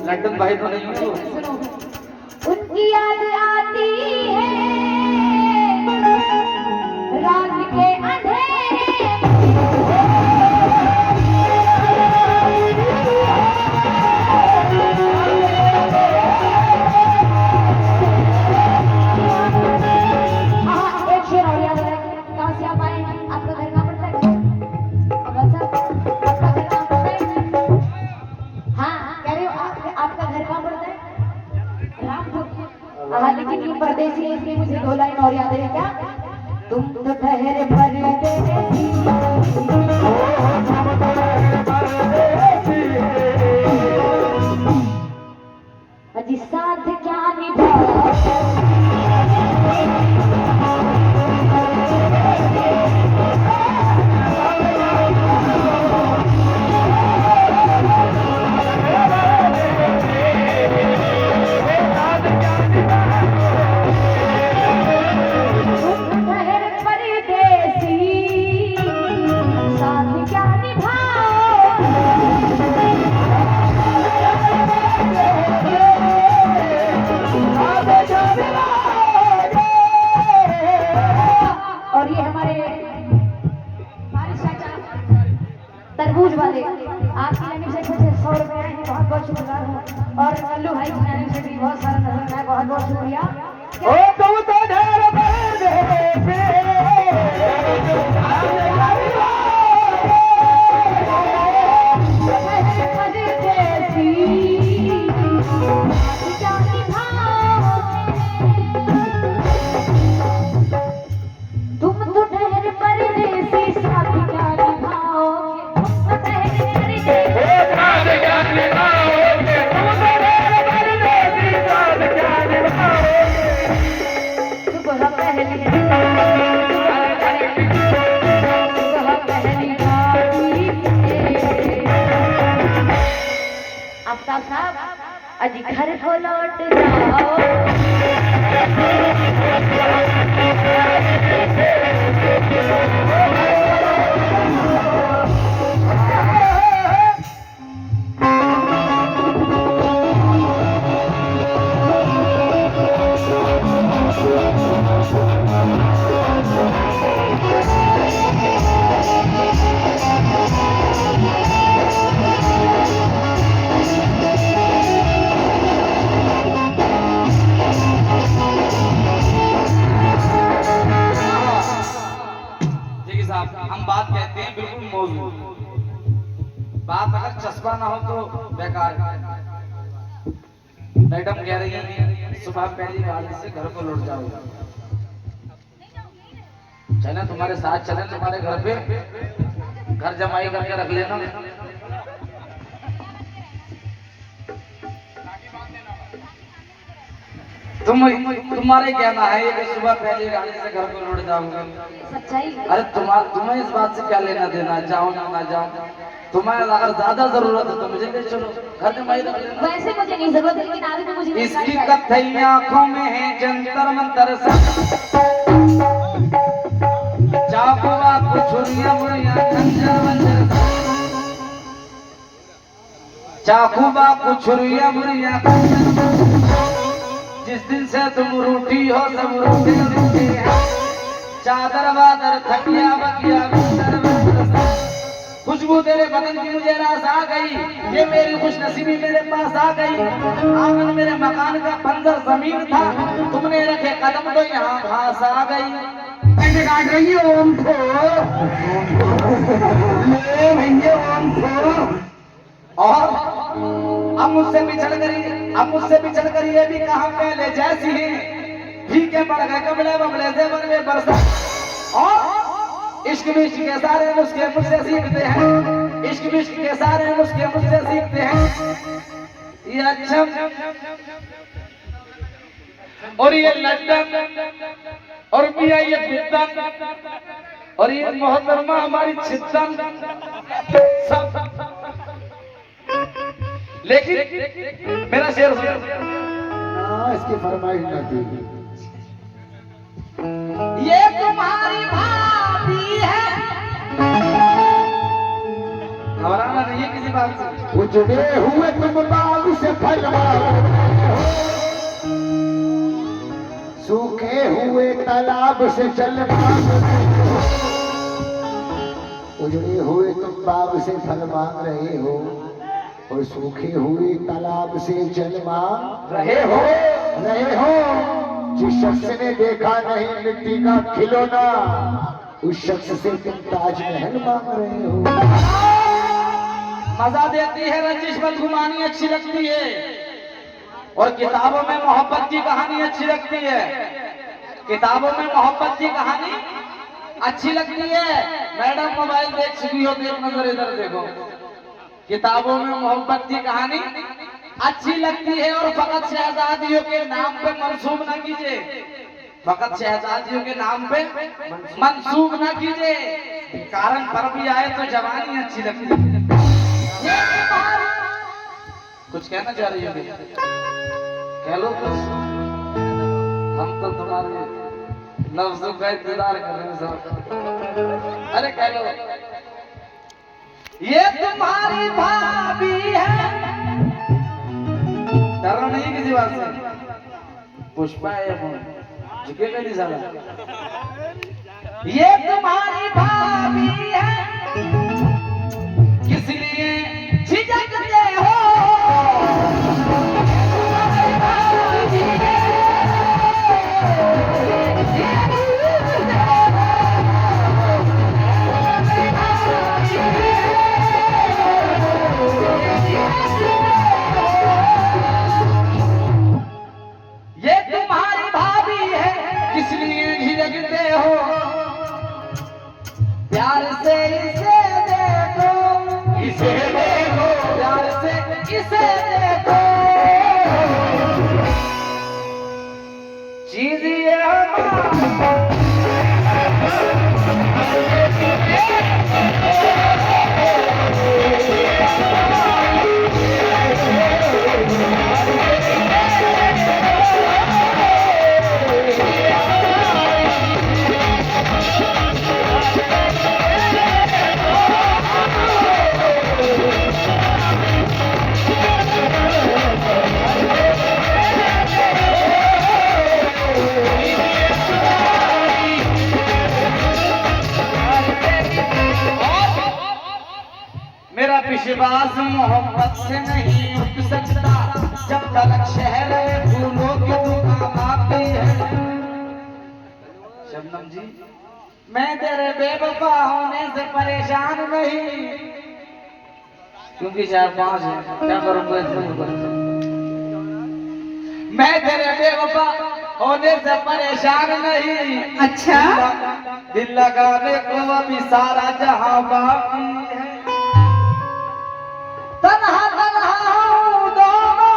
London भाई तो नहीं हो। उनकी याद आती है रात के अंधेरे एक शेर और याद रखें। कहाँ से आप आए हैं? आपका घर कहाँ पड़ता है? अव्वल साहब, आपका घर कहाँ पड़ता है? हाँ, कह रहे हो आपका घर कहाँ पड़ता है? रामपुर। हाँ, लेकिन ये परदेसी है इसलिए मुझे 2 लाइन और याद है। क्या? तुम तो ठहरे परदेसी अजी साथ क्या निभा तरबूज वाले आपकी लाइन से कुछ 100 रुपए आए हैं, बहुत बहुत शुक्रिया हूँ। और कल्लू भाई की लाइन से भी बहुत सारा नजर आया, बहुत बहुत शुक्रिया। ओ तुम तो ढेर परदेसी तुम तो ठहरे परदेसी साथ क्या निभाओगे? तुम तो ठहरे सुबह पहली आफ्ताब साहब अजी घर को लौट जाओ। हम बात कहते हैं बिल्कुल मौजूद। बात अगर चस्पा ना हो तो बेकार है। मैडम कह रही है सुबह पहली गाड़ी से घर को लौट जाओ। चले तुम्हारे साथ चले, तुम्हारे घर पे घर जमाई करके रख लेना। तुम्हारे कहना है ये कि सुबह पहली गाड़ी से घर को लौट जाऊंगा। सच्चाई। अरे तुम्हें इस बात से क्या लेना देना, जाओ ना जाओ। तुम्हें अगर ज्यादा जरूरत है तो मुझे ले चलो, घर जमाई रख लेना। वैसे मुझे नहीं जरूरत, लेकिन आगे भी मुझे इसकी कथई आंखों में है जंतर मंतर सा, चाकू वाकू छुरियां मुड़ियां खंजर वंजर, चाकू वाकू छुरियां मुड़ियां खंजर। जिस दिन से तुम रूठी हो सब रूठे रूठे हैं, चादर वादर थकिया बकिया बिस्तर में खुशबू तेरे बदन की मुझे रास आ गई। ये मेरी खुशनसीबी मेरे पास आ गई। आंगन मेरे मकान का बंजर जमीन था, तुमने रखे कदम तो यहाँ घास आ गई। काट रही है ओम को ले भैया ओम को। और अब मुझसे बिछड़ कर ये भी कहा पहले जैसी है, ठीक है पड़ गए कमले बमले से बन गए बरसा। और इश्क विश्क के सारे नुस्खे मुझसे सीखते हैं, इश्क विश्क के सारे नुस्खे मुझसे सीखते हैं। ये अच्छा और ये लड्डन और पिया ये बिद्दन और ये मोहतरमा हमारी छिद्दन सब। लेकिन मेरा शेर इसकी फरमाइश न थी। ये तुम्हारी भाभी है, घबराना नहीं है किसी बात से। उजड़े हुए तुम बाग से फल मांगते हो, सूखे हुए तालाब से जल मांगते हो। उजड़े हुए तुम बाग से फल मांग रहे हो और सूखे हुए तालाब से जल मांग रहे हो। जिस शख्स ने देखा नहीं मिट्टी का खिलौना, उस शख्स से तुम ताजमहल मांग रहे हो। मजा देती है रंजिश बदगुमानी अच्छी लगती है, और किताबों में मोहब्बत की कहानी अच्छी लगती है। किताबों में मोहब्बत की कहानी अच्छी लगती है। मैडम मोबाइल देख चुकी हो, एक नजर इधर देखो। किताबों में मोहब्बत की कहानी अच्छी लगती है, और फकत शहजादियों के नाम पे मंसूब ना कीजिए। फकत शहजादियों के नाम पे मंसूब ना कीजिए। कारण पर भी आए तो जवानी अच्छी लगती है। कुछ कहना चाह रही हो? कह लो कुछ। हम तो तुम्हारे लफ्जों का इंतजार कर रहे हैं सब। अरे कह लो। ये तुम्हारी भाभी है। डरो नहीं किसी बात से। पुष्पा है झुकेगा नहीं साला। ये तुम्हारी भाभी है, किस लिए झिझकते हो? ये तुम्हारी भाभी है, किस लिए झिझकते हो? प्यार से इसे देखो, इसे देखो, प्यार से इसे देखो। चीज ये मेरा विश्वास मोहब्बत से नहीं उठ सकता, जब तक शहर में फूलों की दुकान आती है। शबनम जी, मैं तेरे बेवफा होने से परेशान नहीं, क्योंकि 4-5 है, क्या करूंगा इसमें? मैं तेरे बेवफा होने से परेशान नहीं। अच्छा, दिल लगाने को अभी सारा जहां बाकी है। तन्हा तन्हा हूँ दोनों।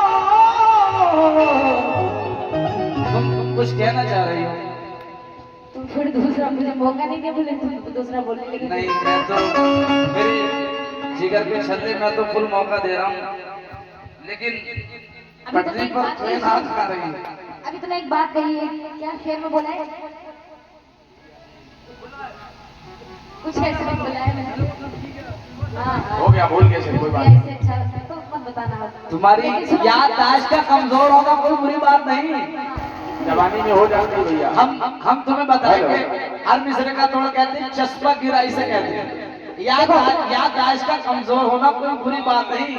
तुम कुछ कहना चाह रही हो? तुम फिर दूसरा मुझे मौका नहीं दिया, बोले तुम दूसरा बोलने लगे। नहीं, मैं तो मेरी जिगर के छल्ले में तो फुल मौका दे रहा हूँ, लेकिन पटरी पर ट्रेन हाथ खा रही है। अभी तुमने एक बात कही है, क्या शेर में बोला है? कुछ ऐसे नहीं बोला है मैंने। हो गया, भूल गए सर, कोई बात नहीं। ऐसे अच्छा तो मत बताना। तुम्हारी याददाश्त का कमजोर होना कोई बुरी बात नहीं। जवानी में हो जाती है भैया। हम तुम्हें बताएंगे। हर मिसरे का तोड़ कहते हैं, चस्पा गिरा इसे कहते हैं। याददाश्त का कमजोर होना कोई बुरी बात नहीं,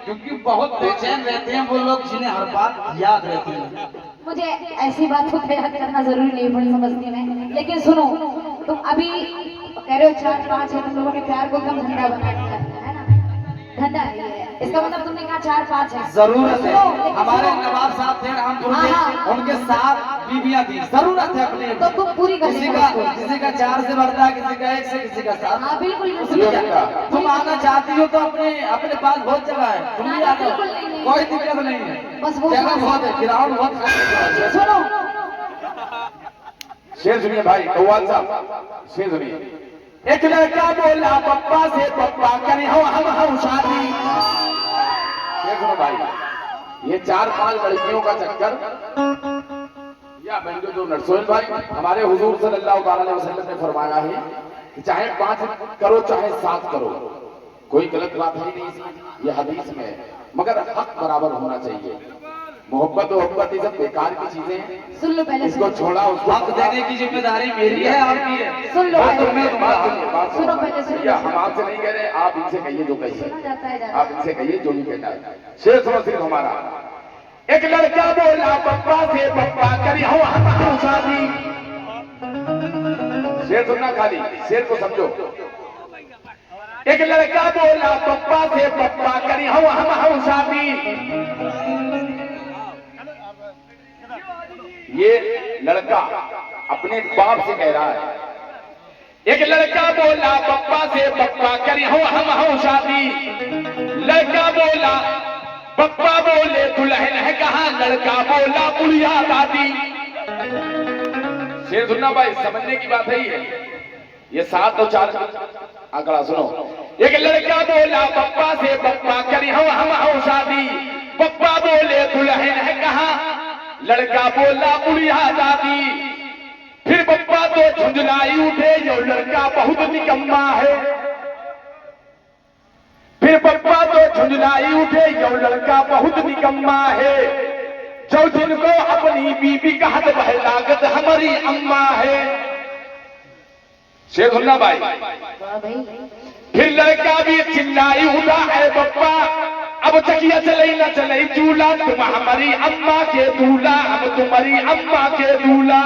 क्योंकि बहुत बेचैन रहते हैं वो लोग जिन्हें हर बात याद रहती है। मुझे ऐसी बातों को याद करना जरूरी नहीं पड़ी समझती में, लेकिन सुनो, तुम अभी कह रहे हो 4-5 है, तुम लोगों ने प्यार को कम धंधा बना दिया है ना? धंधा है ये। इसका मतलब तुमने कहा 4-5 है। जरूरत है। हमारे नवाब साहब थे रामपुर के, उनके 7 बीबियां थी। जरूरत है अपने। तो तुम पूरी कर किसी का 4 से बढ़ता है, किसी का 1 से, किसी का 7। हाँ बिल्कुल। तुम आना चाहती हो तो अपने पास बहुत जगह है, तुम भी आ जाओ, कोई दिक्कत नहीं है। बस वो जगह बहुत है, ग्राउंड बहुत है। सुनो, शेर सुनिए भाई, कव्वाल साहब शेर सुनिए। एक लड़का बोला पप्पा से, पप्पा करे हम शादी। शेर सुनो भाई, ये 4-5 लड़कियों का चक्कर या बहन जो नरसोल भाई, हमारे हुजूर सल्लल्लाहु अलैहि वसल्लम ने फरमाया है कि चाहे 5 करो चाहे 7 करो, कोई गलत बात है नहीं इसमें, ये हदीस में है, मगर हक बराबर होना चाहिए। मोहब्बत मोहब्बत ये सब बेकार की चीजें हैं, सुन लो पहले, इसको छोड़ा उसको हक देने की जिम्मेदारी मेरी है, आपकी है। सुन लो बात पहले। तो मैं दूंगा। सुनो पहले, सुनो। भैया, हम आपसे नहीं कह रहे, आप इनसे कहिए जो कहिए, सुना जाता है आप इनसे कहिए जो भी कहना है। शेर सुनो सिर्फ हमारा। एक लड़का बोला पप्पा से, पप्पा करी हो हम शादी। शेर सुनना खाली, शेर को समझो। एक लड़का बोला पप्पा से, पप्पा करी हो हम शादी। ये लड़का अपने बाप से कह रहा है। एक लड़का बोला पप्पा से, पप्पा करी हो हम शादी। लड़का बोला, पप्पा बोले दुल्हन है कहाँ, लड़का बोला बुढ़िया दादी। शेर सुनना भाई, समझने की बात है ये 7 और 4 आंकड़ा सुनो। एक लड़का बोला पप्पा से, पप्पा करी हो हम शादी। पप्पा बोले दुल्हन है कहाँ, लड़का बोला बुढ़िया दादी। फिर पप्पा तो झुंझुलाई उठे, यो लड़का बहुत निकम्मा है। फिर पप्पा तो झुंझुलाई उठे, यो लड़का बहुत निकम्मा है। जो जिनको अपनी बीबी कहत वह लागत हमारी अम्मा है। शेर सुनना भाई। वाह भाई। फिर लड़का भी चिल्लाई उठा, है पप्पा अब चकिया चले न चले चूल्हा, तुम हमारी अम्मा के दूल्हा, अब तुम्हारी अम्मा के दूल्हा।